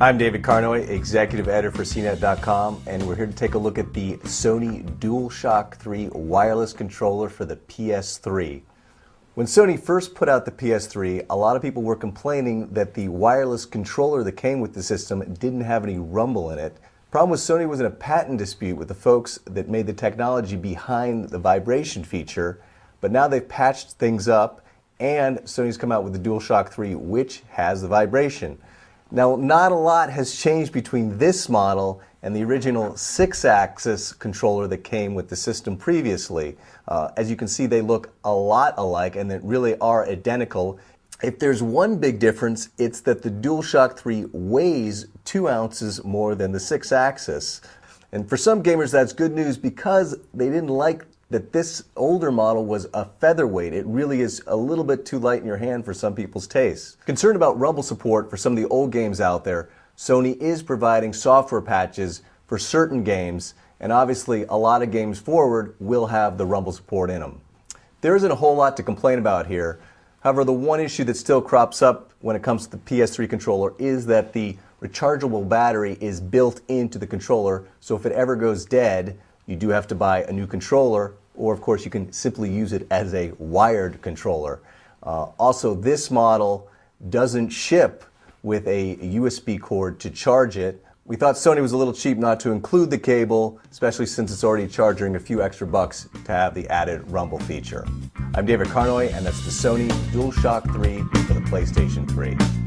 I'm David Carnoy, Executive Editor for CNET.com, and we're here to take a look at the Sony Dualshock 3 wireless controller for the PS3. When Sony first put out the PS3, a lot of people were complaining that the wireless controller that came with the system didn't have any rumble in it. Problem was, Sony was in a patent dispute with the folks that made the technology behind the vibration feature, but now they've patched things up, and Sony's come out with the Dualshock 3, which has the vibration. Now, not a lot has changed between this model and the original 6-axis controller that came with the system previously. As you can see, they look a lot alike and they really are identical. If there's one big difference, it's that the Dualshock 3 weighs 2 ounces more than the 6-axis. And for some gamers, that's good news because they didn't like that this older model was a featherweight. It really is a little bit too light in your hand for some people's tastes. Concerned about rumble support for some of the old games out there, Sony is providing software patches for certain games, and obviously a lot of games forward will have the rumble support in them. There isn't a whole lot to complain about here. However, the one issue that still crops up when it comes to the PS3 controller is that the rechargeable battery is built into the controller, so if it ever goes dead, you do have to buy a new controller, or of course you can simply use it as a wired controller. Also, this model doesn't ship with a USB cord to charge it. We thought Sony was a little cheap not to include the cable, especially since it's already charging a few extra bucks to have the added rumble feature. I'm David Carnoy, and that's the Sony Dualshock 3 for the PlayStation 3.